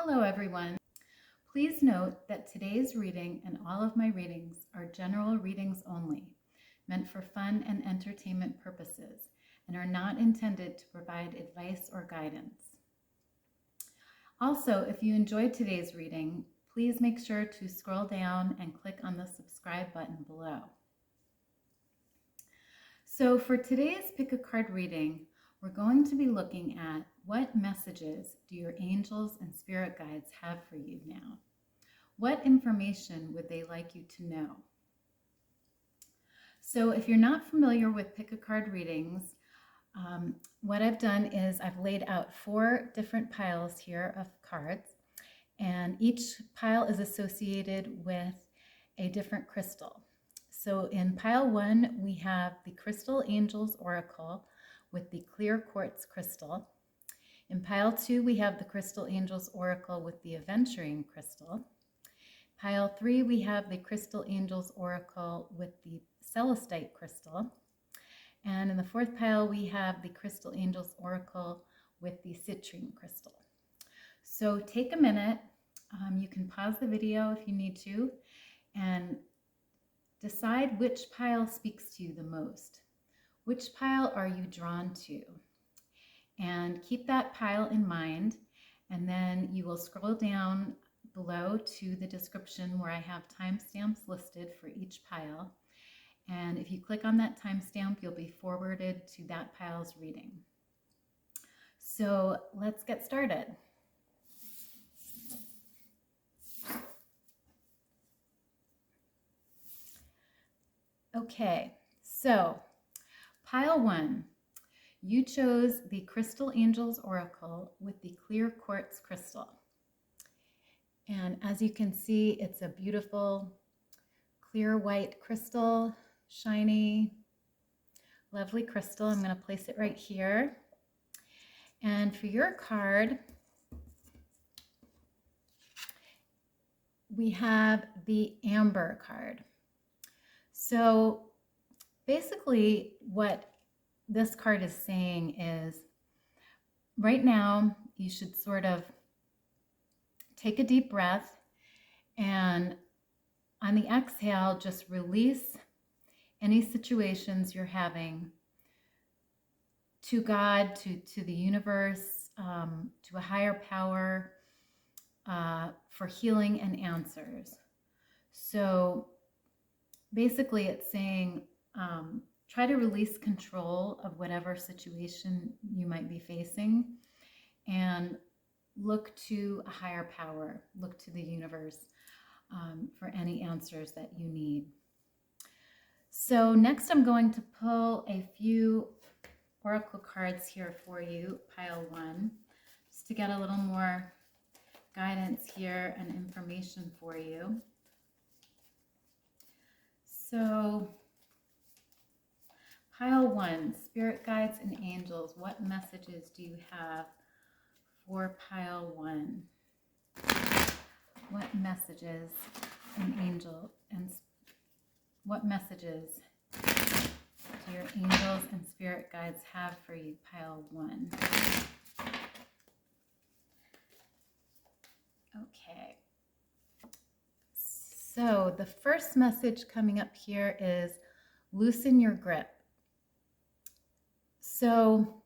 Hello everyone. Please note that today's reading and all of my readings are general readings only, meant for fun and entertainment purposes, and are not intended to provide advice or guidance. Also, if you enjoyed today's reading, please make sure to scroll down and click on the subscribe button below. So for today's Pick a Card reading, we're going to be looking at what messages do your angels and spirit guides have for you now? What information would they like you to know? So if you're not familiar with Pick a Card readings, what I've done is I've laid out 4 different piles here of cards, and each pile is associated with a different crystal. So in pile 1, we have the Crystal Angels Oracle with the clear quartz crystal. In pile 2, we have the Crystal Angels Oracle with the aventurine crystal. Pile 3, we have the Crystal Angels Oracle with the celestite crystal. And in the 4th pile, we have the Crystal Angels Oracle with the citrine crystal. So take a minute. You can pause the video if you need to, and decide which pile speaks to you the most. Which pile are you drawn to? And keep that pile in mind, and then you will scroll down below to the description where I have timestamps listed for each pile. And if you click on that timestamp, you'll be forwarded to that pile's reading. So let's get started. Okay, so pile 1, you chose the Crystal Angels Oracle with the clear quartz crystal. And as you can see, it's a beautiful clear white crystal, shiny, lovely crystal. I'm going to place it right here. And for your card, we have the Amber card. So basically what this card is saying is right now you should sort of take a deep breath, and on the exhale, just release any situations you're having to God, to the universe, to a higher power, for healing and answers. So basically it's saying, try to release control of whatever situation you might be facing and look to a higher power, look to the universe for any answers that you need. So next I'm going to pull a few oracle cards here for you, pile 1, just to get a little more guidance here and information for you. So pile 1, spirit guides and angels, what messages do you have for pile 1? What messages what messages do your angels and spirit guides have for you, pile 1? Okay. So the first message coming up here is loosen your grip. So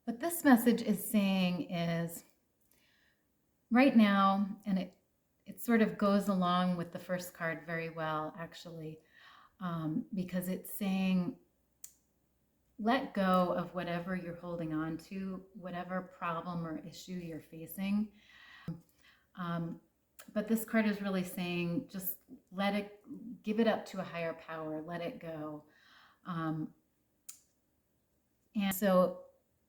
what this message is saying is right now, and it sort of goes along with the first card very well, actually, because it's saying let go of whatever you're holding on to, whatever problem or issue you're facing. But this card is really saying just let it, give it up to a higher power, let it go. And so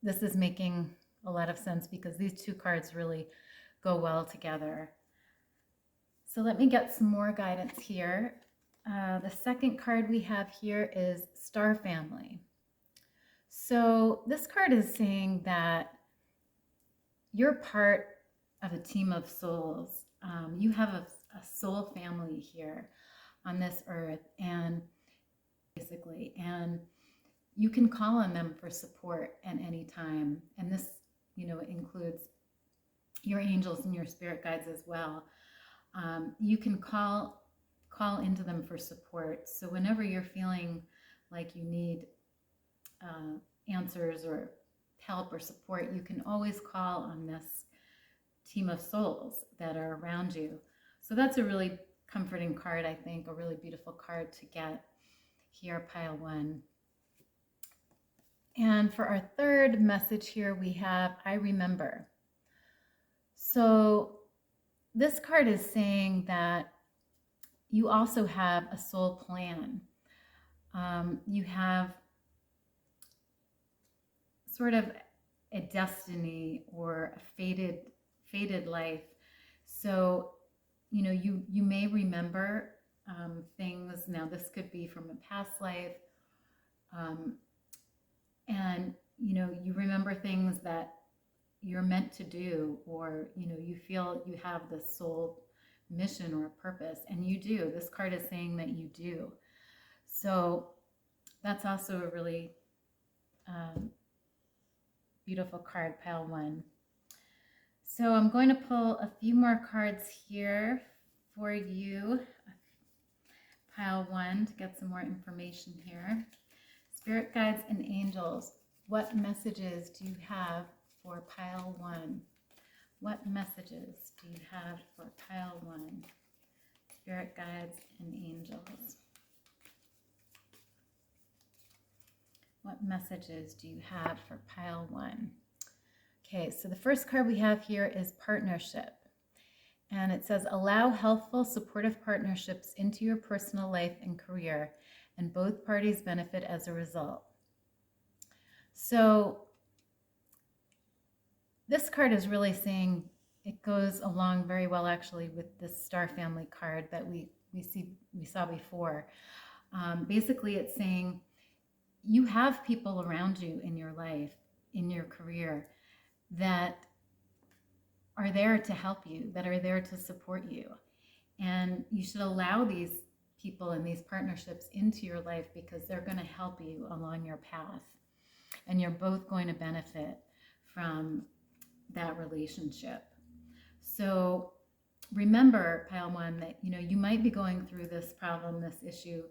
this is making a lot of sense because these 2 cards really go well together. So let me get some more guidance here. The second card we have here is Star Family. So this card is saying that you're part of a team of souls. You have a soul family here on this earth, and basically, and you can call on them for support at any time. And this, it includes your angels and your spirit guides as well. You can call into them for support. So whenever you're feeling like you need answers or help or support, you can always call on this team of souls that are around you. So that's a really comforting card, I think, a really beautiful card to get here, pile 1. And for our third message here, we have I remember. So this card is saying that you also have a soul plan. You have sort of a destiny or a fated life. So, you may remember things. Now, this could be from a past life. And, you remember things that you're meant to do, or, you feel you have this soul mission or a purpose, and you do. This card is saying that you do. So that's also a really beautiful card, pile 1. So I'm going to pull a few more cards here for you, pile 1, to get some more information here. Spirit guides and angels, what messages do you have for pile 1? What messages do you have for pile 1? Spirit guides and angels. What messages do you have for pile 1? Okay, so the first card we have here is partnership. And it says, allow healthful, supportive partnerships into your personal life and career, and both parties benefit as a result. So this card is really saying, it goes along very well actually with this Star Family card that we saw before. Basically, it's saying you have people around you in your life, in your career, that are there to help you, that are there to support you. And you should allow these people and these partnerships into your life because they're going to help you along your path. And you're both going to benefit from that relationship. So remember, pile 1, that you might be going through this problem, this issue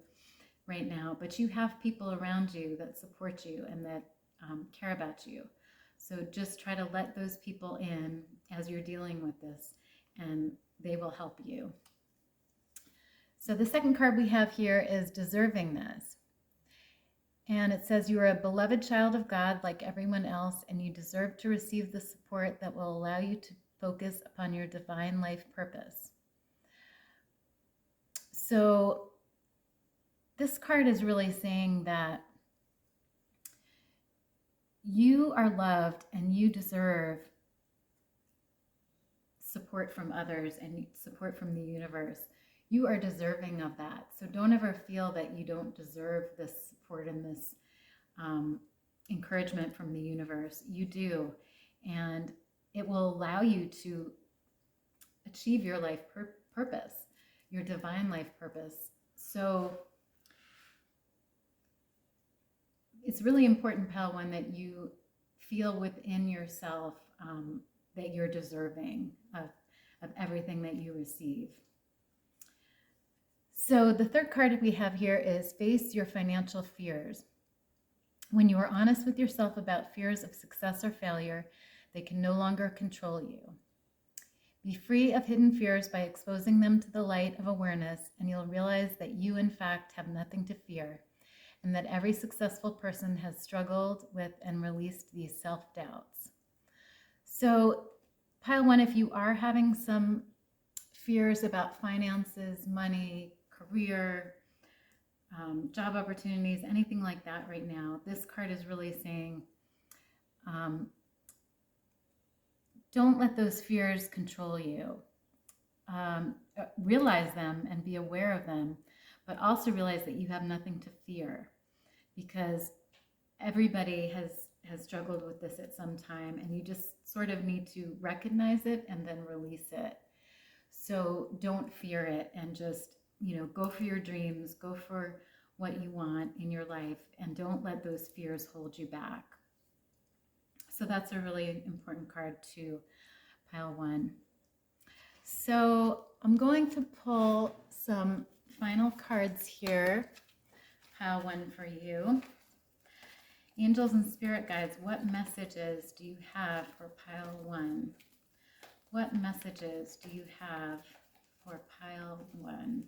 right now, but you have people around you that support you and that care about you. So just try to let those people in as you're dealing with this, and they will help you. So the second card we have here is deservingness. And it says you are a beloved child of God like everyone else, and you deserve to receive the support that will allow you to focus upon your divine life purpose. So this card is really saying that you are loved and you deserve support from others and support from the universe. You are deserving of that. So don't ever feel that you don't deserve this support and this encouragement from the universe. You do. And it will allow you to achieve your life purpose, your divine life purpose. So it's really important, pile 1, that you feel within yourself that you're deserving of everything that you receive. So the third card we have here is face your financial fears. When you are honest with yourself about fears of success or failure, they can no longer control you. Be free of hidden fears by exposing them to the light of awareness, and you'll realize that you, in fact, have nothing to fear, and that every successful person has struggled with and released these self-doubts. So, pile 1, if you are having some fears about finances, money, career, job opportunities, anything like that right now, this card is really saying, don't let those fears control you. Realize them and be aware of them, but also realize that you have nothing to fear, because everybody has struggled with this at some time, and you just sort of need to recognize it and then release it. So don't fear it, and just, go for your dreams, go for what you want in your life, and don't let those fears hold you back. So that's a really important card to pile 1. So I'm going to pull some final cards here. Pile 1 for you. Angels and spirit guides, what messages do you have for pile 1? What messages do you have for pile 1?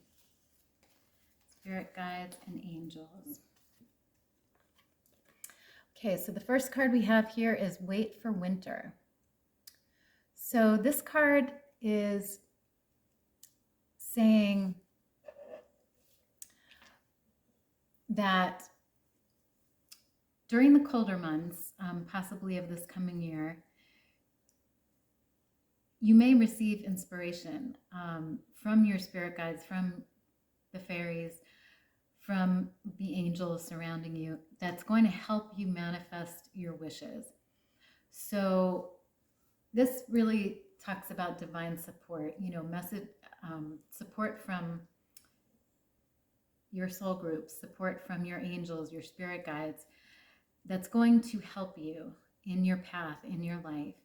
Spirit guides and angels. Okay, so the first card we have here is Wait for Winter. So this card is saying that during the colder months, possibly of this coming year, you may receive inspiration from your spirit guides, from the fairies, from the angels surrounding you, that's going to help you manifest your wishes. So this really talks about divine support, support from your soul groups, support from your angels, your spirit guides, that's going to help you in your path, in your life.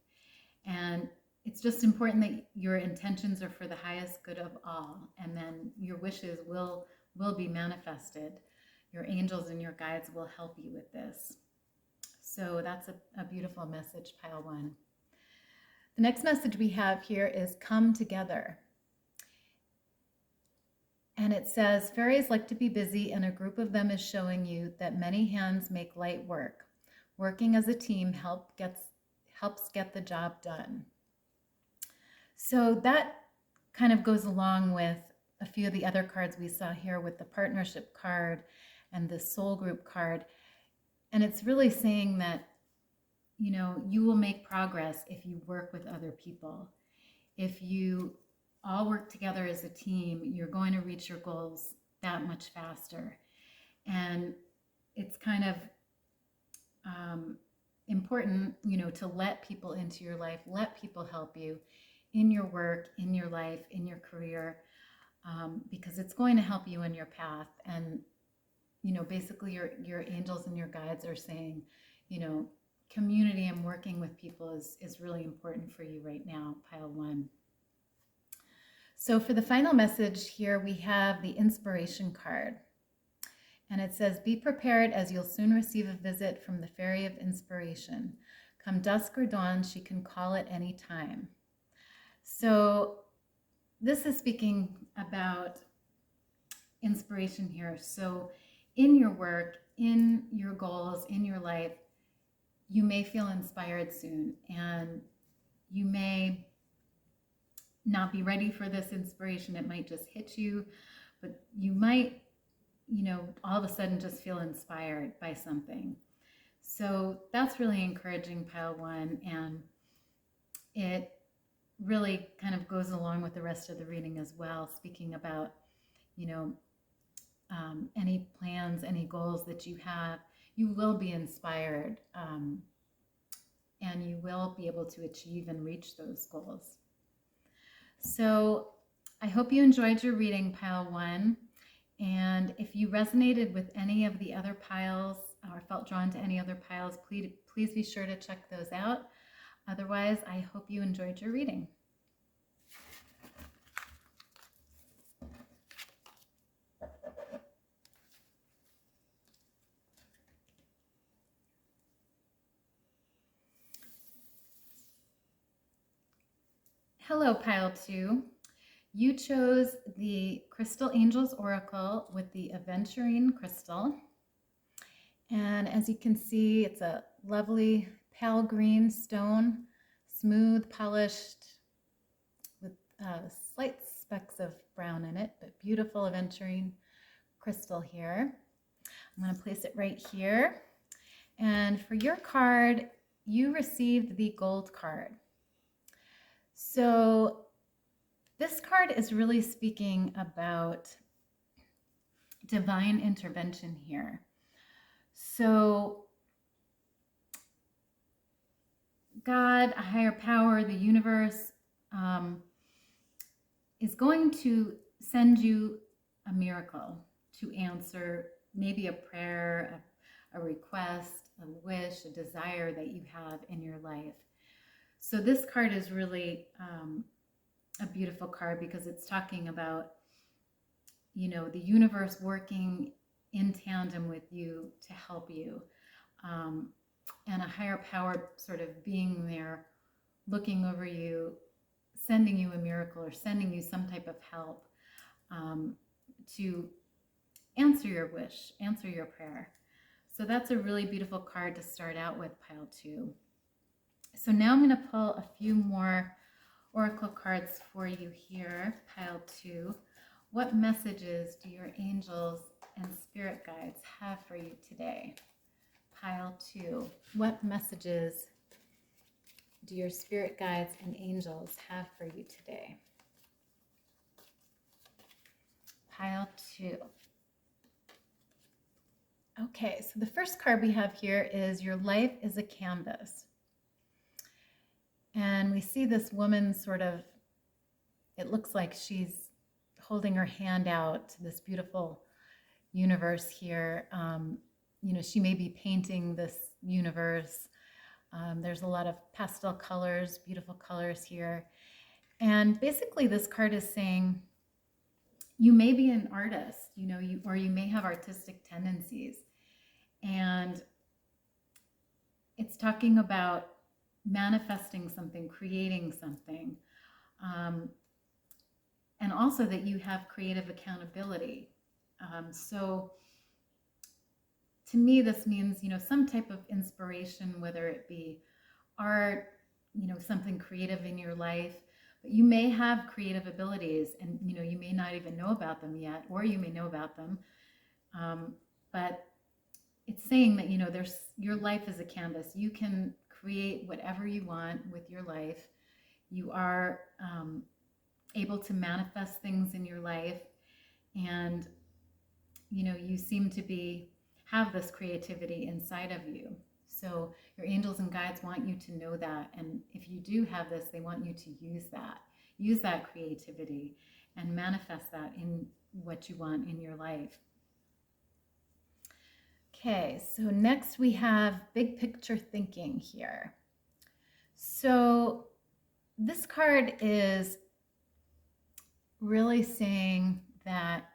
And it's just important that your intentions are for the highest good of all, and then your wishes will be manifested. Your angels and your guides will help you with this. So that's a beautiful message, pile 1. The next message we have here is Come Together. And it says, fairies like to be busy, and a group of them is showing you that many hands make light work. Working as a team helps get the job done. So that kind of goes along with a few of the other cards we saw here with the partnership card and the soul group card. And it's really saying that, you will make progress if you work with other people. If you all work together as a team, you're going to reach your goals that much faster. And it's kind of important, to let people into your life, let people help you in your work, in your life, in your career, because it's going to help you in your path. And, basically your angels and your guides are saying, community and working with people is really important for you right now, pile 1. So for the final message here, we have the inspiration card. And it says, be prepared, as you'll soon receive a visit from the Fairy of Inspiration. Come dusk or dawn, she can call at any time. So this is speaking about inspiration here. So in your work, in your goals, in your life, you may feel inspired soon, and you may not be ready for this inspiration. It might just hit you, but you might, all of a sudden just feel inspired by something. So that's really encouraging, pile 1, and it really kind of goes along with the rest of the reading as well, speaking about, any plans, any goals that you have, you will be inspired, and you will be able to achieve and reach those goals. So I hope you enjoyed your reading, pile 1. And if you resonated with any of the other piles or felt drawn to any other piles, please be sure to check those out. Otherwise, I hope you enjoyed your reading. Hello, pile 2. You chose the Crystal Angels Oracle with the Aventurine Crystal. And as you can see, it's a lovely pale green stone, smooth, polished, with slight specks of brown in it, but beautiful aventurine crystal here. I'm going to place it right here. And for your card, you received the gold card. So this card is really speaking about divine intervention here. So God, a higher power, the universe, is going to send you a miracle to answer maybe a prayer, a request, a wish, a desire that you have in your life. So this card is really a beautiful card because it's talking about, you know, the universe working in tandem with you to help you, and a higher power sort of being there, looking over you, sending you a miracle or sending you some type of help to answer your wish, answer your prayer. So that's a really beautiful card to start out with, pile 2. So now I'm going to pull a few more oracle cards for you here, pile 2. What messages do your angels and spirit guides have for you today? Pile 2. What messages do your spirit guides and angels have for you today? Pile 2. Okay, so the first card we have here is your life is a canvas. And we see this woman sort of, it looks like she's holding her hand out to this beautiful universe here. You know, she may be painting this universe. There's a lot of pastel colors, beautiful colors here. And basically this card is saying, you may be an artist, you know, or you may have artistic tendencies. And it's talking about manifesting something, creating something. And also that you have creative accountability. So to me, this means, you know, some type of inspiration, whether it be art, you know, something creative in your life, but you may have creative abilities and, you know, you may not even know about them yet, or you may know about them. But it's saying that, you know, your life is a canvas. You can create whatever you want with your life. You are able to manifest things in your life, and you know, you seem to have this creativity inside of you. So your angels and guides want you to know that, and if you do have this, they want you to use that creativity and manifest that in what you want in your life. Okay, so next we have big picture thinking here. So this card is really saying that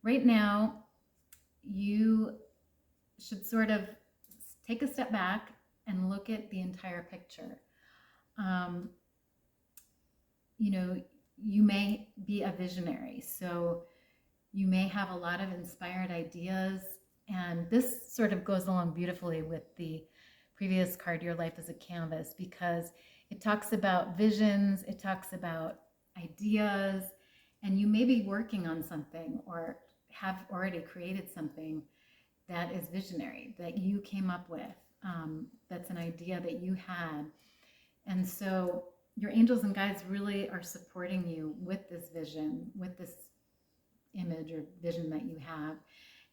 right now you should sort of take a step back and look at the entire picture. You know, you may be a visionary, so you may have a lot of inspired ideas, and this sort of goes along beautifully with the previous card, Your Life is a Canvas, because it talks about visions, it talks about ideas, and you may be working on something or have already created something that is visionary, that you came up with, that's an idea that you had. And so your angels and guides really are supporting you with this vision, with this image or vision that you have.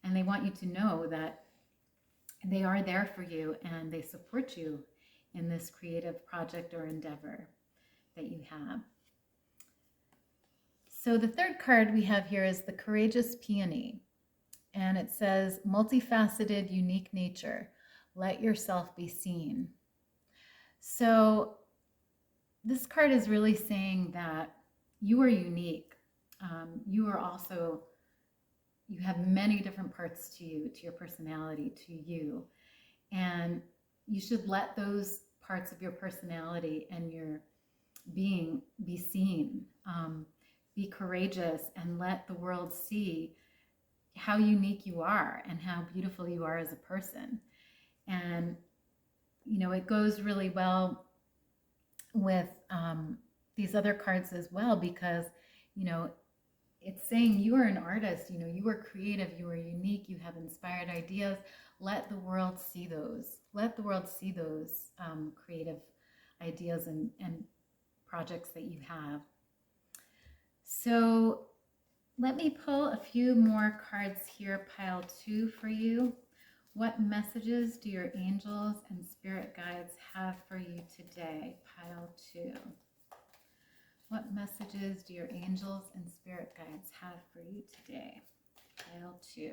And they want you to know that they are there for you and they support you in this creative project or endeavor that you have. So the third card we have here is the Courageous Peony. And it says, multifaceted, unique nature. Let yourself be seen. So this card is really saying that you are unique. You are also, you have many different parts to you, to your personality, to you. And you should let those parts of your personality and your being be seen. Be courageous and let the world see how unique you are and how beautiful you are as a person. And, you know, it goes really well with these other cards as well, because, you know, it's saying you are an artist, you know, you are creative, you are unique, you have inspired ideas. Let the world see those. Let the world see those creative ideas and projects that you have. So let me pull a few more cards here, pile 2 for you. What messages do your angels and spirit guides have for you today? Pile 2. What messages do your angels and spirit guides have for you today? Pile 2.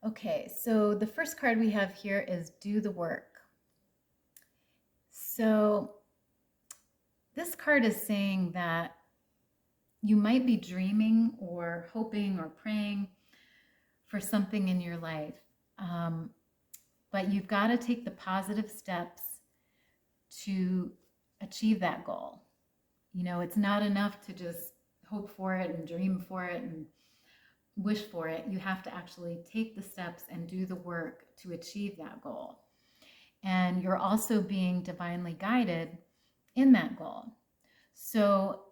Okay, so the first card we have here is do the work. So this card is saying that you might be dreaming or hoping or praying for something in your life, but you've got to take the positive steps to achieve that goal. You know, it's not enough to just hope for it and dream for it and wish for it. You have to actually take the steps and do the work to achieve that goal. And you're also being divinely guided in that goal. So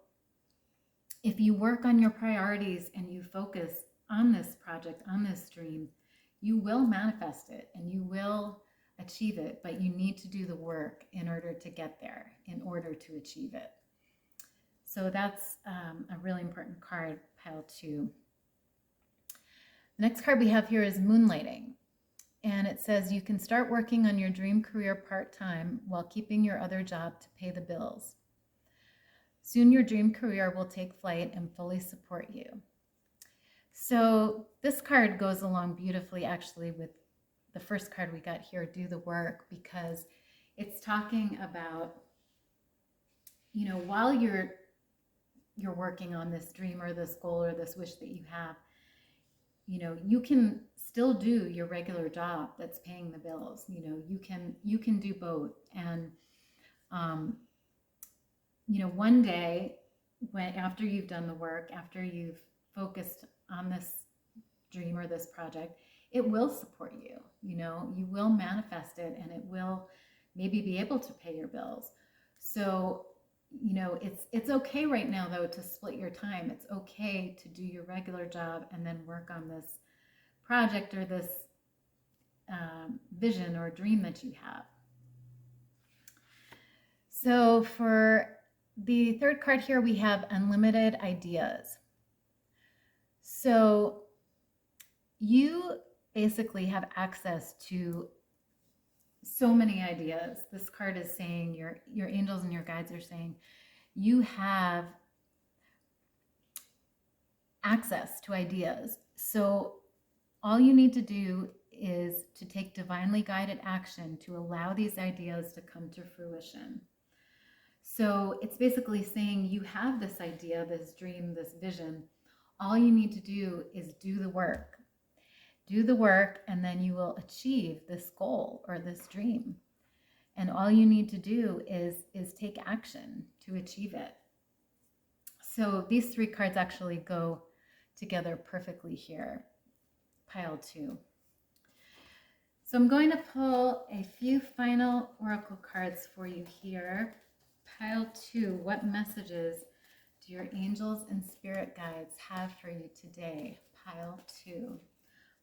if you work on your priorities and you focus on this project, on this dream, you will manifest it and you will achieve it, but you need to do the work in order to get there, in order to achieve it. So that's a really important card, pile 2. The next card we have here is Moonlighting. And it says you can start working on your dream career part-time while keeping your other job to pay the bills. Soon your dream career will take flight and fully support you. So this card goes along beautifully actually with the first card we got here, do the work, because it's talking about, you know, while you're working on this dream or this goal or this wish that you have, you know, you can still do your regular job that's paying the bills. You know, you can do both. And you know, one day when after you've done the work, after you've focused on this dream or this project, it will support you. You know, you will manifest it and it will maybe be able to pay your bills. So, you know, it's okay right now though to split your time. It's okay to do your regular job and then work on this project or this vision or dream that you have. So for the third card here, we have unlimited ideas. So you basically have access to so many ideas. This card is saying, your angels and your guides are saying, you have access to ideas. So all you need to do is to take divinely guided action to allow these ideas to come to fruition. So it's basically saying you have this idea, this dream, this vision. All you need to do is do the work. Do the work, and then you will achieve this goal or this dream. And all you need to do is take action to achieve it. So these 3 cards actually go together perfectly here, pile 2. So I'm going to pull a few final oracle cards for you here. Pile 2, what messages do your angels and spirit guides have for you today? Pile 2.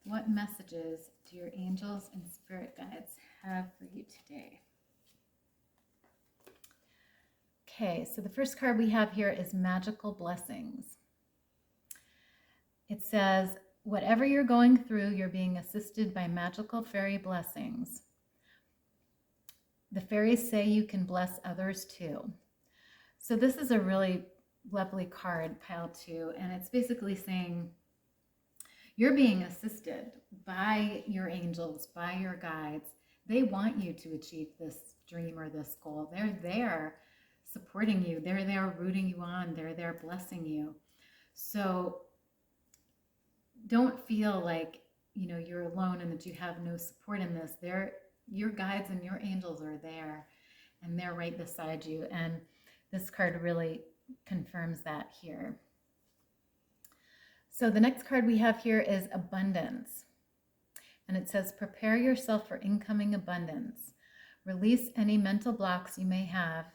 What messages do your angels and spirit guides have for you today? Okay, so the first card we have here is Magical Blessings. It says, whatever you're going through, you're being assisted by magical fairy blessings. The fairies say you can bless others too. So this is a really lovely card, pile 2, and it's basically saying you're being assisted by your angels, by your guides. They want you to achieve this dream or this goal. They're there supporting you. They're there rooting you on. They're there blessing you. So don't feel like, you know, you're alone and that you have no support in this. Your guides and your angels are there, and they're right beside you. And this card really confirms that here. So the next card we have here is Abundance. And it says, prepare yourself for incoming abundance. Release any mental blocks you may have.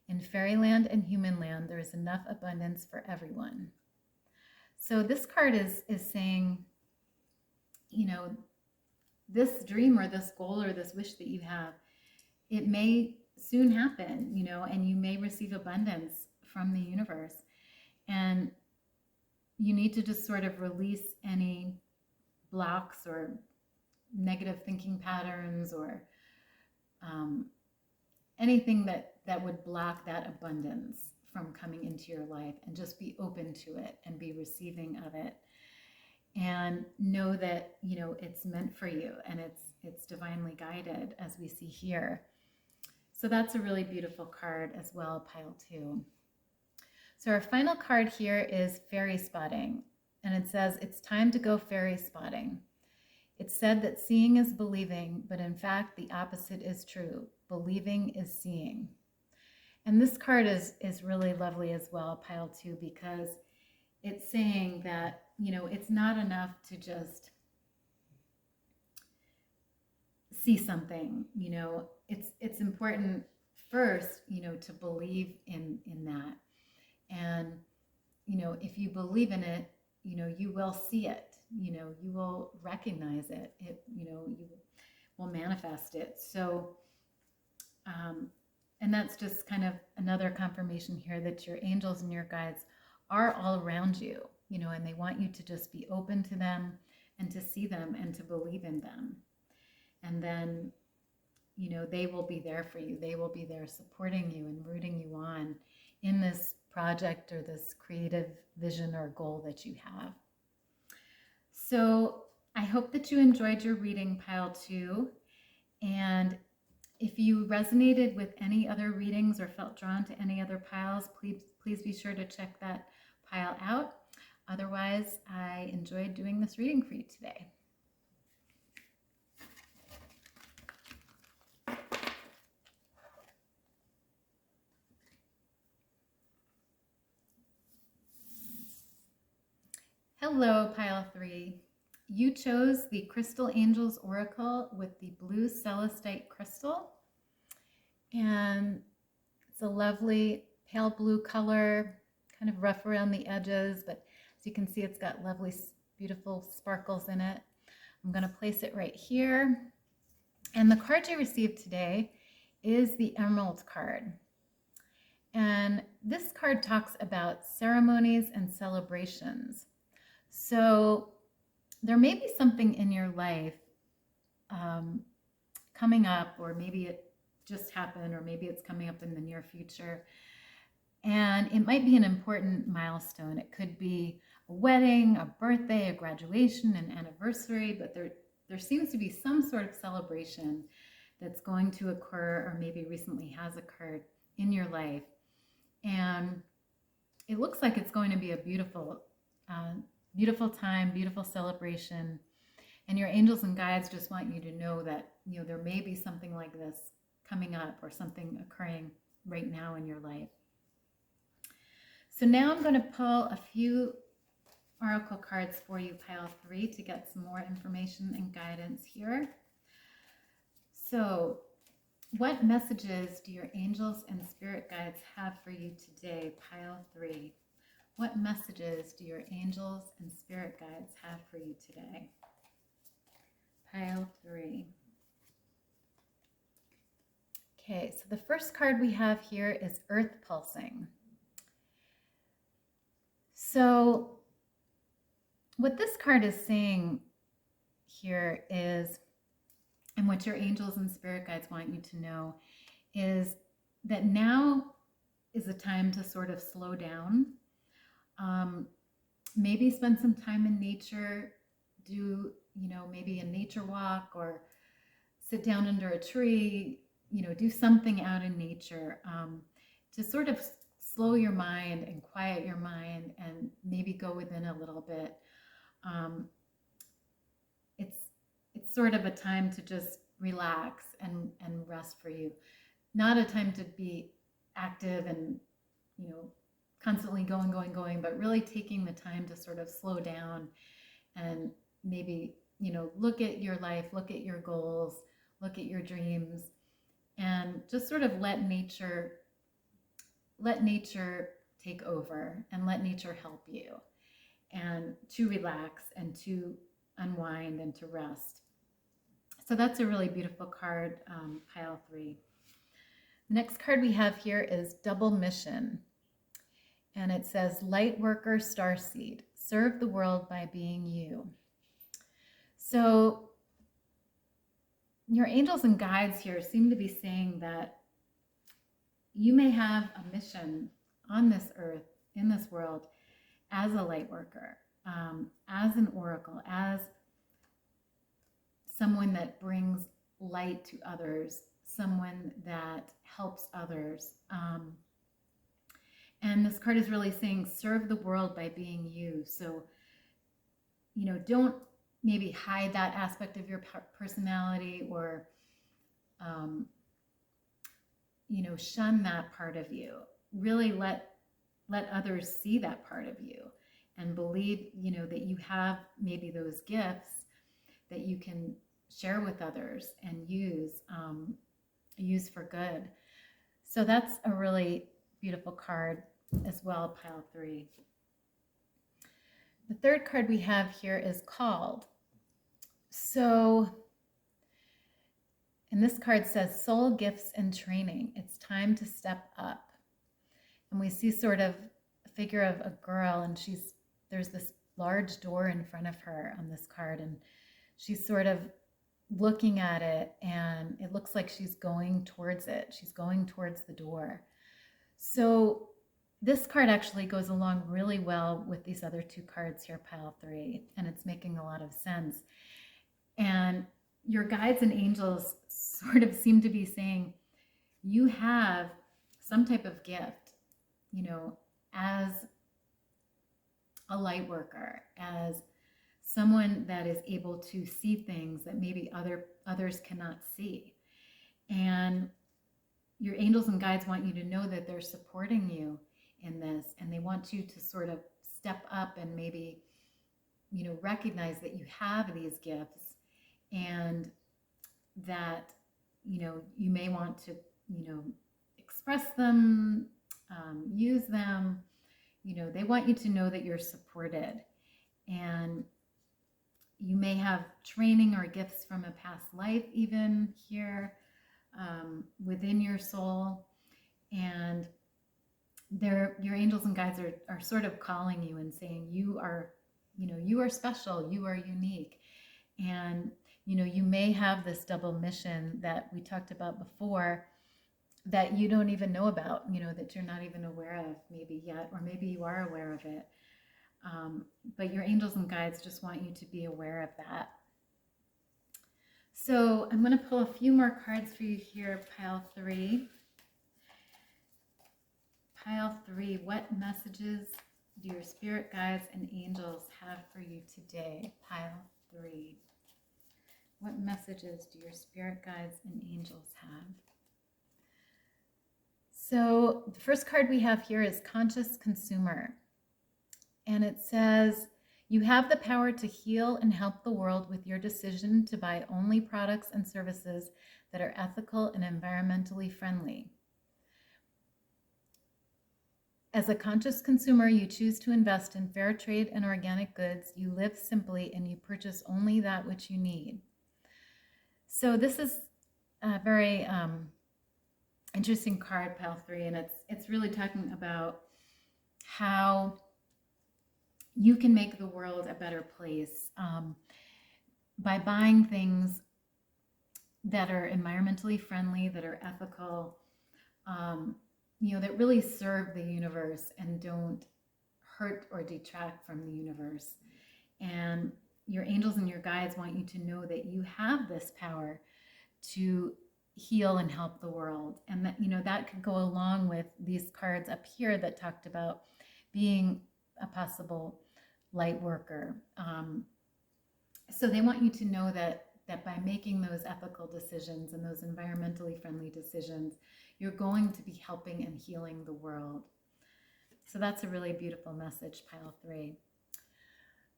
In fairyland and humanland, there is enough abundance for everyone. So this card is saying, you know, this dream or this goal or this wish that you have, it may soon happen, you know, and you may receive abundance from the universe. And you need to just sort of release any blocks or negative thinking patterns or anything that would block that abundance from coming into your life, and just be open to it and be receiving of it. and know that, it's meant for you, and it's divinely guided, as we see here. So that's a really beautiful card as well, pile 2. So our final card here is fairy spotting, and it says, it's time to go fairy spotting. It's said that seeing is believing, but in fact, the opposite is true. Believing is seeing. And this card is really lovely as well, pile 2, because it's saying that, it's not enough to just see something, it's important first, to believe in that. And, if you believe in it, you will see it, you will recognize it, you will manifest it. So, and that's just kind of another confirmation here that your angels and your guides are all around you, and they want you to just be open to them and to see them and to believe in them. And then, they will be there for you. They will be there supporting you and rooting you on in this project or this creative vision or goal that you have. So I hope that you enjoyed your reading, pile 2. And if you resonated with any other readings or felt drawn to any other piles, please be sure to check that pile out. Otherwise, I enjoyed doing this reading for you today. Hello, pile 3. You chose the Crystal Angels Oracle with the blue celestite crystal. And it's a lovely pale blue color, kind of rough around the edges, but as you can see, it's got lovely, beautiful sparkles in it. I'm going to place it right here. And the card you received today is the Emerald card. And this card talks about ceremonies and celebrations. So there may be something in your life coming up, or maybe it just happened, or maybe it's coming up in the near future. And it might be an important milestone. It could be a wedding, a birthday, a graduation, an anniversary, but there seems to be some sort of celebration that's going to occur, or maybe recently has occurred in your life. And it looks like it's going to be a beautiful time, beautiful celebration. And your angels and guides just want you to know that, there may be something like this coming up, or something occurring right now in your life. So now I'm going to pull a few oracle cards for you, pile 3, to get some more information and guidance here. So what messages do your angels and spirit guides have for you today, pile 3? What messages do your angels and spirit guides have for you today? Pile 3. Okay, so the first card we have here is Earth Pulsing. So what this card is saying here is, and what your angels and spirit guides want you to know, is that now is a time to sort of slow down. Maybe spend some time in nature, do, maybe a nature walk, or sit down under a tree, do something out in nature, to sort of slow your mind and quiet your mind, and maybe go within a little bit. It's sort of a time to just relax and rest for you. Not a time to be active and, constantly going, but really taking the time to sort of slow down and maybe, look at your life, look at your goals, look at your dreams, and just sort of let nature take over, and let nature help you, and to relax and to unwind and to rest. So that's a really beautiful card, pile 3. The next card we have here is Double Mission. And it says, Light Worker Starseed, serve the world by being you. So your angels and guides here seem to be saying that you may have a mission on this earth, in this world, as a light worker. as an oracle, as someone that brings light to others, someone that helps others. And this card is really saying, serve the world by being you. So, don't maybe hide that aspect of your personality, or, shun that part of you. Really let others see that part of you, and believe, that you have maybe those gifts that you can share with others and use for good. So that's a really beautiful card as well, pile 3. The third card we have here is Called. So, and this card says, soul gifts and training. It's time to step up. And we see sort of a figure of a girl, and there's this large door in front of her on this card, and she's sort of looking at it, and it looks like she's going towards it. She's going towards the door. So this card actually goes along really well with these other 2 cards here, pile 3, and it's making a lot of sense. And your guides and angels sort of seem to be saying, you have some type of gift, as a light worker, as someone that is able to see things that maybe others cannot see. And your angels and guides want you to know that they're supporting you in this, and they want you to sort of step up and maybe, recognize that you have these gifts, and that, you may want to, express them, use them. They want you to know that you're supported, and you may have training or gifts from a past life even here, within your soul. And your angels and guides are sort of calling you and saying, you are special, you are unique. And, you may have this double mission that we talked about before, that you don't even know about, that you're not even aware of maybe yet, or maybe you are aware of it. But your angels and guides just want you to be aware of that. So I'm going to pull a few more cards for you here, pile 3. Pile 3, what messages do your spirit guides and angels have for you today? Pile 3. What messages do your spirit guides and angels have? So the first card we have here is Conscious Consumer. And it says, you have the power to heal and help the world with your decision to buy only products and services that are ethical and environmentally friendly. As a conscious consumer, you choose to invest in fair trade and organic goods. You live simply, and you purchase only that which you need. So this is a very interesting card, pile 3, and it's really talking about how you can make the world a better place by buying things that are environmentally friendly, that are ethical, that really serve the universe and don't hurt or detract from the universe. And your angels and your guides want you to know that you have this power to heal and help the world. And that, that could go along with these cards up here that talked about being a possible light worker. So they want you to know that by making those ethical decisions and those environmentally friendly decisions, you're going to be helping and healing the world. So that's a really beautiful message, pile 3.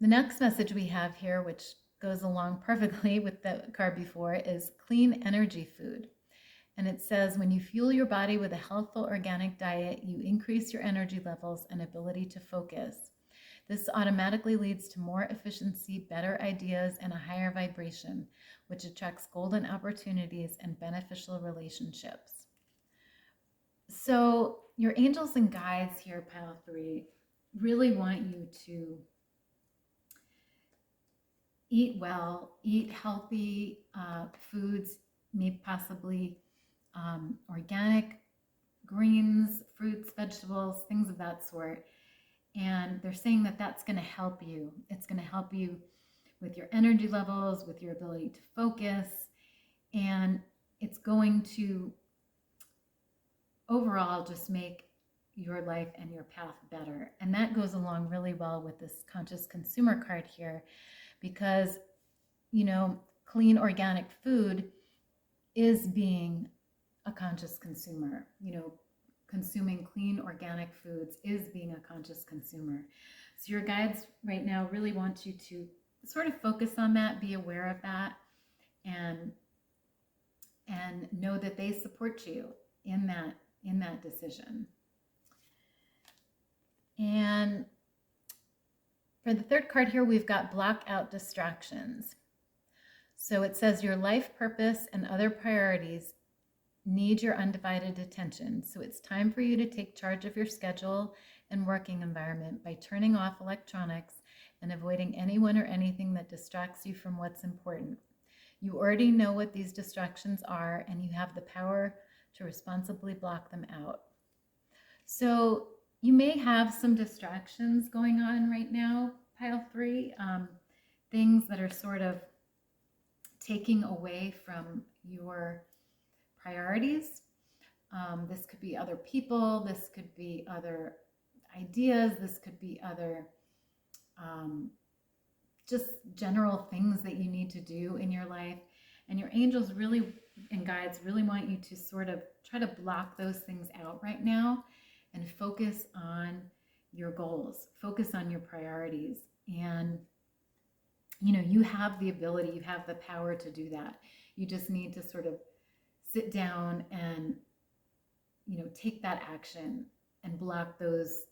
The next message we have here, which goes along perfectly with the card before, is Clean Energy Food. And it says, when you fuel your body with a healthful organic diet, you increase your energy levels and ability to focus. This automatically leads to more efficiency, better ideas, and a higher vibration, which attracts golden opportunities and beneficial relationships. So your angels and guides here, pile 3, really want you to eat well, eat healthy foods, maybe possibly organic greens, fruits, vegetables, things of that sort. And they're saying that that's going to help you. It's going to help you with your energy levels, with your ability to focus, and it's going to overall just make your life and your path better. And that goes along really well with this conscious consumer card here, because, you know, clean organic food is being a conscious consumer. You know, consuming clean organic foods is being a conscious consumer. So your guides right now really want you to sort of focus on that, be aware of that, and know that they support you in that decision. And for the third card here, we've got block out distractions. So it says your life purpose and other priorities need your undivided attention. So it's time for you to take charge of your schedule and working environment by turning off electronics and avoiding anyone or anything that distracts you from what's important. You already know what these distractions are, and you have the power to responsibly block them out. So you may have some distractions going on right now, pile 3, things that are sort of taking away from your priorities. This could be other people, this could be other ideas, this could be other just general things that you need to do in your life. And your angels really and guides really want you to sort of try to block those things out right now and focus on your goals, focus on your priorities. And, you know, you have the ability, you have the power to do that. You just need to sort of sit down and, you know, take that action and block those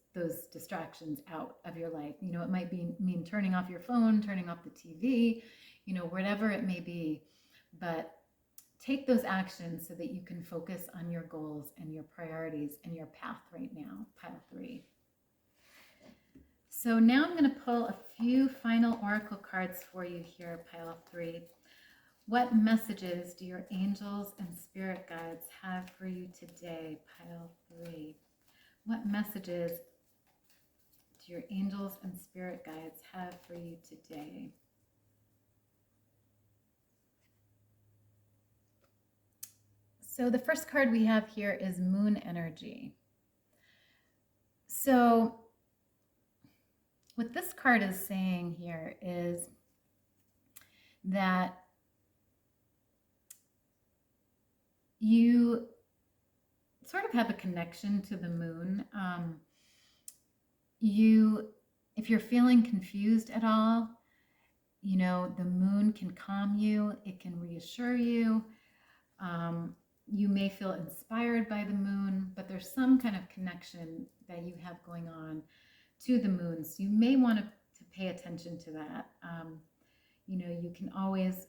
distractions out of your life. You know, it might mean turning off your phone, turning off the TV, you know, whatever it may be, but take those actions so that you can focus on your goals and your priorities and your path right now, pile 3. So now I'm going to pull a few final oracle cards for you here, pile 3. What messages do your angels and spirit guides have for you today, pile 3? What messages do your angels and spirit guides have for you today? So the first card we have here is Moon Energy. So what this card is saying here is that you sort of have a connection to the moon. If you're feeling confused at all, you know, the moon can calm you, it can reassure you. You may feel inspired by the moon, but there's some kind of connection that you have going on to the moon. So you may want to pay attention to that. You know, you can always,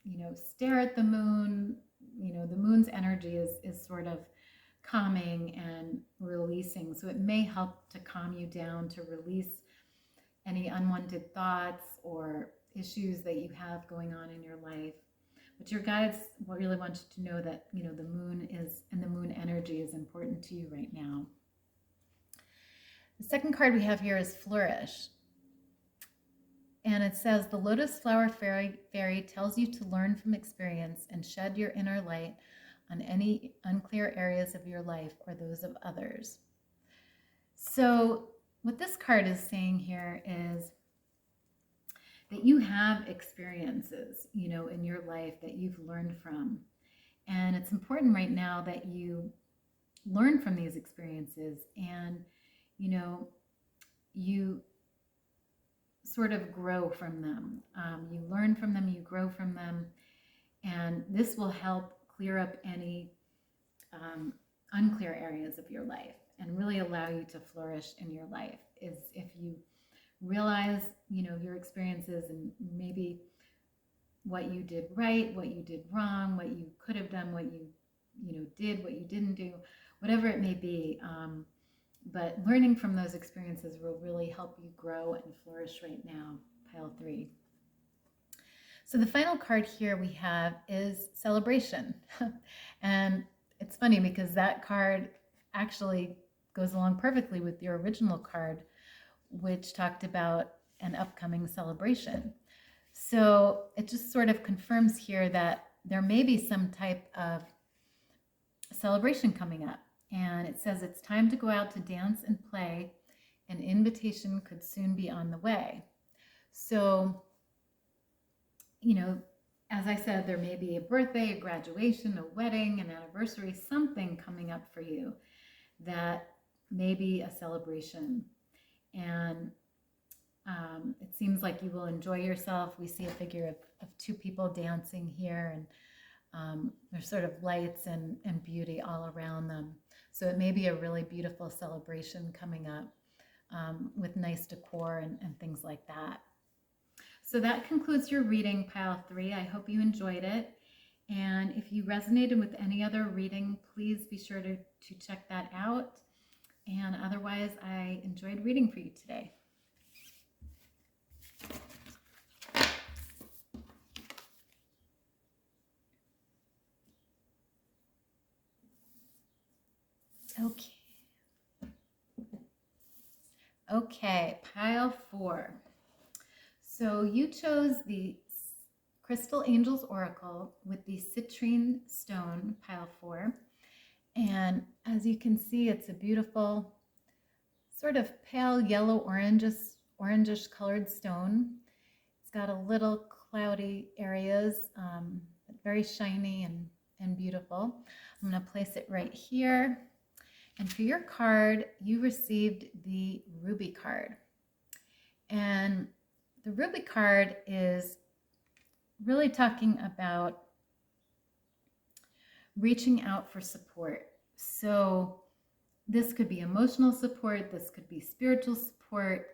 you know, stare at the moon. You know, the moon's energy is sort of calming and releasing. So it may help to calm you down, to release any unwanted thoughts or issues that you have going on in your life. But your guides really want you to know that, you know, the moon is, and the moon energy is important to you right now. The second card we have here is Flourish. And it says, the lotus flower fairy tells you to learn from experience and shed your inner light on any unclear areas of your life or those of others. So what this card is saying here is that you have experiences, you know, in your life that you've learned from. And it's important right now that you learn from these experiences and, you know, you sort of grow from them. You learn from them, you grow from them, and this will help clear up any unclear areas of your life and really allow you to flourish in your life. Is if you realize, you know, your experiences and maybe what you did right, what you did wrong, what you could have done, what you know, did, what you didn't do, whatever it may be. But learning from those experiences will really help you grow and flourish right now, pile 3. So the final card here we have is Celebration. And it's funny because that card actually goes along perfectly with your original card, which talked about an upcoming celebration. So it just sort of confirms here that there may be some type of celebration coming up. And it says it's time to go out to dance and play. An invitation could soon be on the way. So, you know, as I said, there may be a birthday, a graduation, a wedding, an anniversary, something coming up for you that may be a celebration. And it seems like you will enjoy yourself. We see a figure of two people dancing here, and there's sort of lights and beauty all around them. So it may be a really beautiful celebration coming up with nice decor and things like that. So that concludes your reading, Pile 3. I hope you enjoyed it. And if you resonated with any other reading, please be sure to check that out. And otherwise, I enjoyed reading for you today. Okay, Pile 4. So you chose the Crystal Angels Oracle with the citrine stone, Pile 4. And as you can see, it's a beautiful sort of pale yellow orangish colored stone. It's got a little cloudy areas, but very shiny and beautiful. I'm going to place it right here. And for your card, you received the Ruby card. And the Ruby card is really talking about reaching out for support. So this could be emotional support, this could be spiritual support,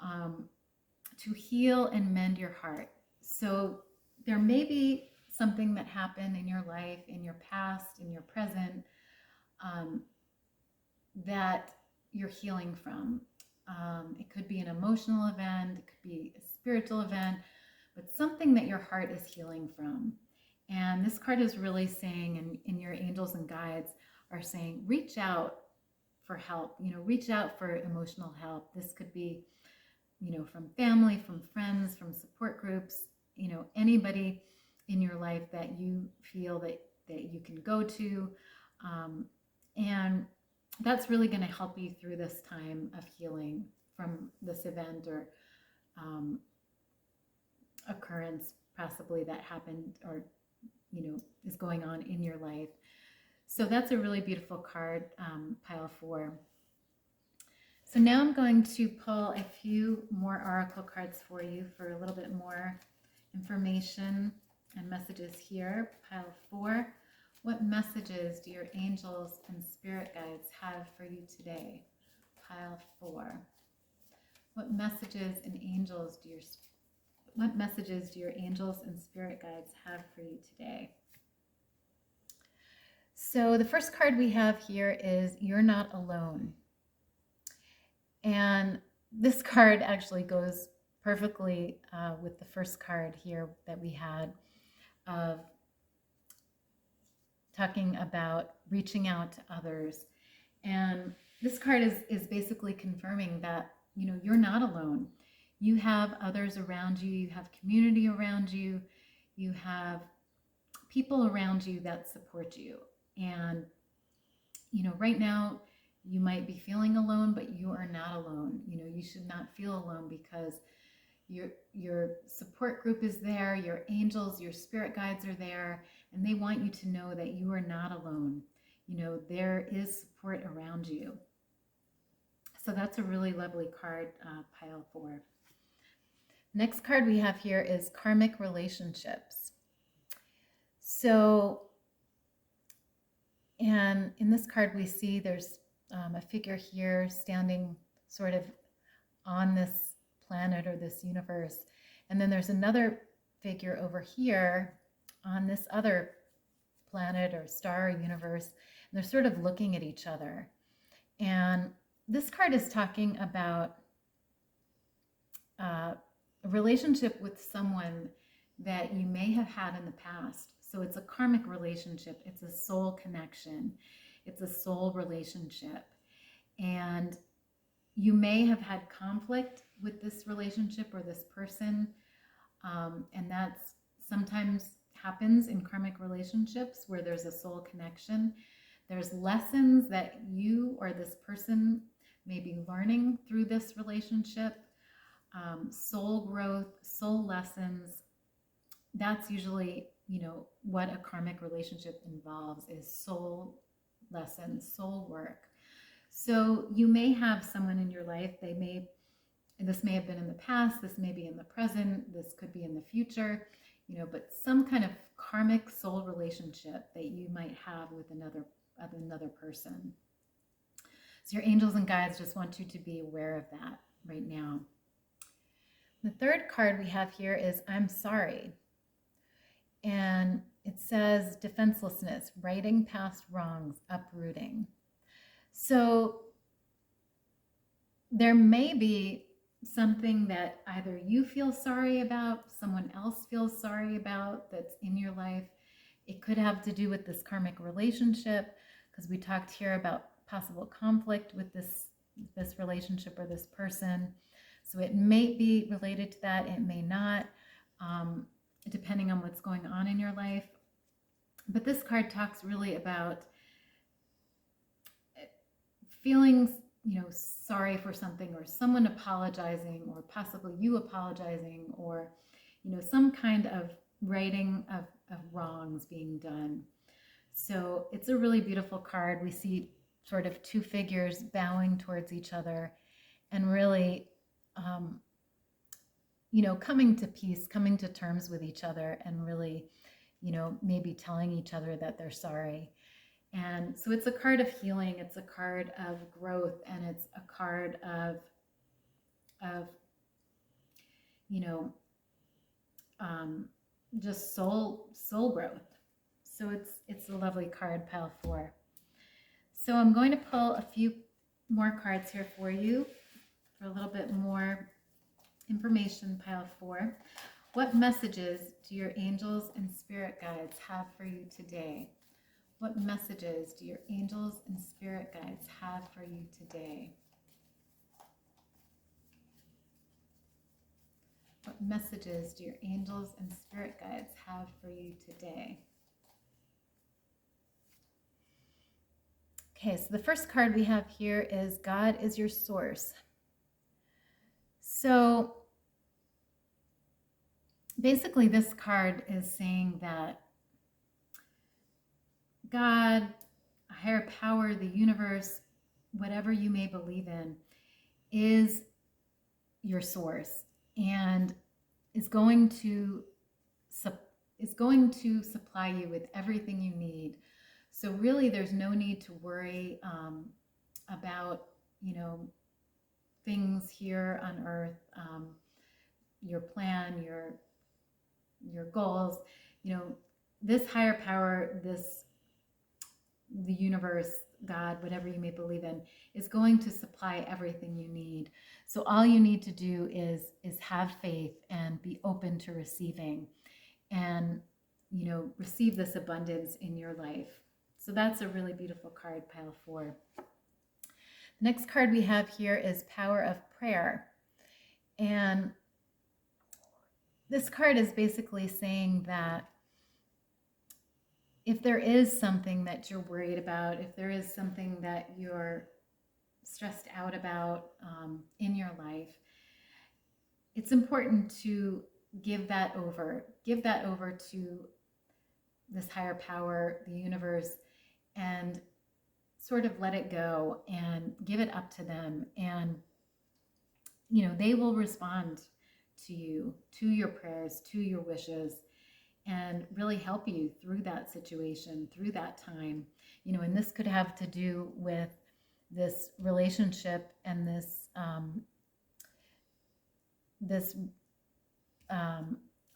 to heal and mend your heart. So there may be something that happened in your life, in your past, in your present, that you're healing from. It could be an emotional event, it could be a spiritual event, but something that your heart is healing from. And this card is really saying, and your angels and guides are saying, reach out for help, reach out for emotional help. This could be, from family, from friends, from support groups, anybody in your life that you feel that you can go to. And that's really going to help you through this time of healing from this event or occurrence possibly that happened or is going on in your life. So that's a really beautiful card, Pile 4. So now I'm going to pull a few more oracle cards for you for a little bit more information and messages here. Pile 4. What messages do your angels and spirit guides have for you today? Pile 4. What messages do your angels and spirit guides have for you today? So the first card we have here is You're Not Alone. And this card actually goes perfectly with the first card here that we had of talking about reaching out to others. And this card is basically confirming that, you're not alone. You have others around you, you have community around you, you have people around you that support you. And, right now you might be feeling alone, but you are not alone. You should not feel alone because your support group is there, your angels, your spirit guides are there, and they want you to know that you are not alone. There is support around you. So that's a really lovely card, Pile 4. Next card we have here is Karmic Relationships. So, and in this card we see there's a figure here standing sort of on this planet or this universe. And then there's another figure over here on this other planet or star or universe. And they're sort of looking at each other. And this card is talking about a relationship with someone that you may have had in the past. So it's a karmic relationship. It's a soul connection. It's a soul relationship. And you may have had conflict with this relationship or this person. And that's sometimes happens in karmic relationships where there's a soul connection. There's lessons that you or this person may be learning through this relationship, soul growth, soul lessons. That's usually, what a karmic relationship involves is soul lessons, soul work. So you may have someone in your life, this may have been in the past, this may be in the present, this could be in the future, but some kind of karmic soul relationship that you might have with another person. So your angels and guides just want you to be aware of that right now. The third card we have here is I'm sorry. And it says defenselessness, righting past wrongs, uprooting. So there may be something that either you feel sorry about, someone else feels sorry about that's in your life. It could have to do with this karmic relationship, because we talked here about possible conflict with this relationship or this person. So it may be related to that, it may not, depending on what's going on in your life. But this card talks really about feelings, sorry for something, or someone apologizing, or possibly you apologizing, or, some kind of righting of wrongs being done. So it's a really beautiful card. We see sort of two figures bowing towards each other and really, coming to peace, coming to terms with each other, and really, maybe telling each other that they're sorry. And so it's a card of healing, it's a card of growth, and it's a card of just soul growth. So it's a lovely card, pile 4. So I'm going to pull a few more cards here for you for a little bit more information, pile 4. What messages do your angels and spirit guides have for you today? What messages do your angels and spirit guides have for you today? What messages do your angels and spirit guides have for you today? Okay, so the first card we have here is God is your source. So basically this card is saying that God, a higher power, the universe, whatever you may believe in, is your source and is going to supply you with everything you need. So really there's no need to worry about, things here on earth, your plan, your goals, this higher power, the universe, God, whatever you may believe in, is going to supply everything you need. So all you need to do is have faith and be open to receiving, and receive this abundance in your life. So that's a really beautiful card, pile 4. The next card we have here is Power of Prayer. And this card is basically saying that if there is something that you're worried about, if there is something that you're stressed out about in your life, it's important to give that over to this higher power, the universe, and sort of let it go and give it up to them. And, they will respond to you, to your prayers, to your wishes, and really help you through that situation, through that time. And this could have to do with this relationship and this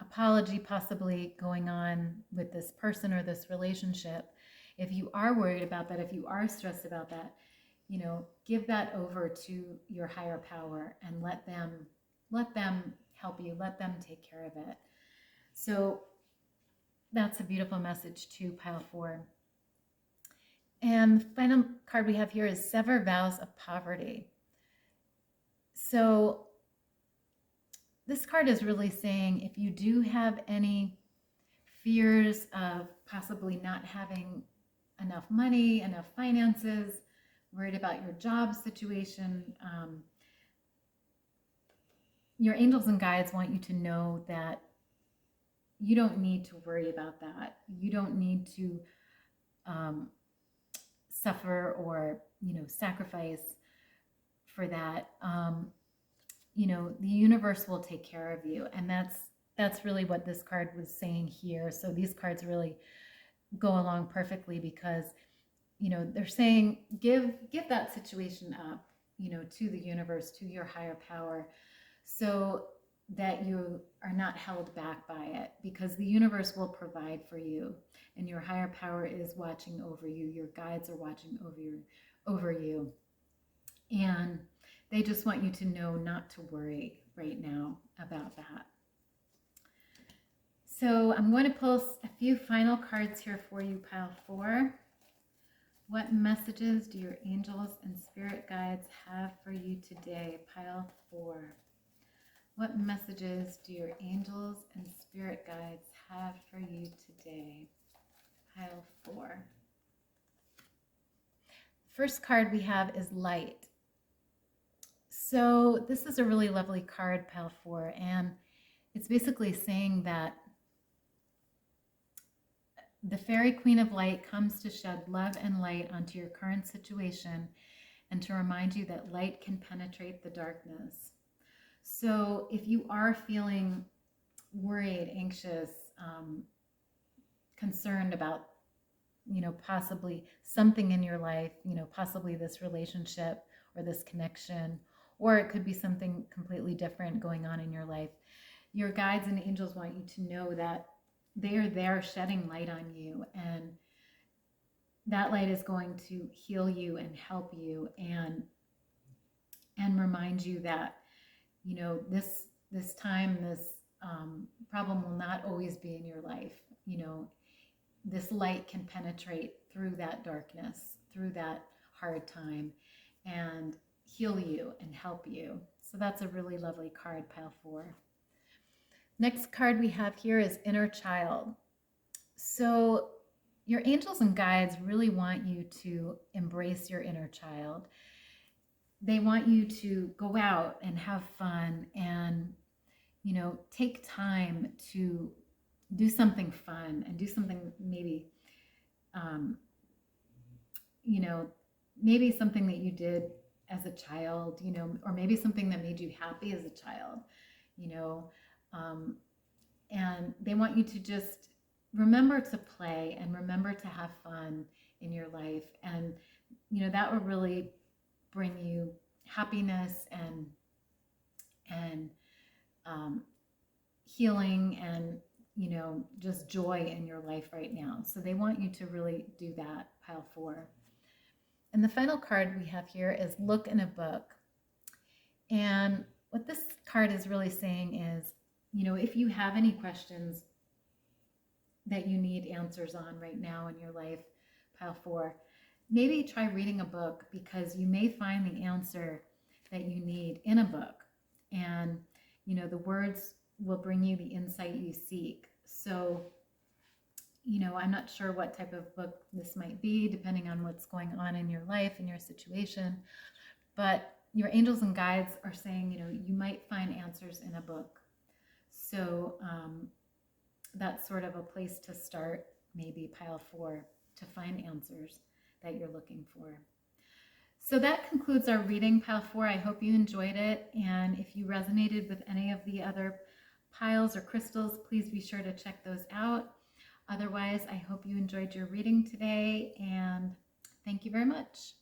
apology possibly going on with this person or this relationship. If you are worried about that, if you are stressed about that, give that over to your higher power and let them help you, let them take care of it. So that's a beautiful message too, pile 4. And the final card we have here is Sever Vows of Poverty. So this card is really saying if you do have any fears of possibly not having enough money, enough finances, worried about your job situation, your angels and guides want you to know that you don't need to worry about that. You don't need to suffer or, sacrifice for that. The universe will take care of you. And that's really what this card was saying here. So these cards really go along perfectly because, they're saying give that situation up, to the universe, to your higher power, so that you are not held back by it, because the universe will provide for you and your higher power is watching over you. Your guides are watching over you. And they just want you to know not to worry right now about that. So I'm going to pull a few final cards here for you, pile 4. What messages do your angels and spirit guides have for you today, pile 4? What messages do your angels and spirit guides have for you today, pile 4? First card we have is Light. So this is a really lovely card, pile 4, and it's basically saying that the Fairy Queen of Light comes to shed love and light onto your current situation and to remind you that light can penetrate the darkness. So if you are feeling worried, anxious, concerned about, possibly something in your life, possibly this relationship or this connection, or it could be something completely different going on in your life, your guides and angels want you to know that they are there shedding light on you, and that light is going to heal you and help you and remind you that, this time, this problem will not always be in your life. This light can penetrate through that darkness, through that hard time, and heal you and help you. So that's a really lovely card, pile 4. Next card we have here is Inner Child. So your angels and guides really want you to embrace your inner child. They want you to go out and have fun and, take time to do something fun and do something maybe, maybe something that you did as a child, or maybe something that made you happy as a child, and they want you to just remember to play and remember to have fun in your life. And, that will really bring you happiness and healing and, just joy in your life right now. So they want you to really do that, pile 4. And the final card we have here is Look in a Book. And what this card is really saying is, if you have any questions that you need answers on right now in your life, pile 4, maybe try reading a book, because you may find the answer that you need in a book. And, the words will bring you the insight you seek. So, I'm not sure what type of book this might be, depending on what's going on in your life and your situation. But your angels and guides are saying, you might find answers in a book. So that's sort of a place to start, maybe pile 4, to find answers that you're looking for. So that concludes our reading, pile 4. I hope you enjoyed it. And if you resonated with any of the other piles or crystals, please be sure to check those out. Otherwise, I hope you enjoyed your reading today, and thank you very much.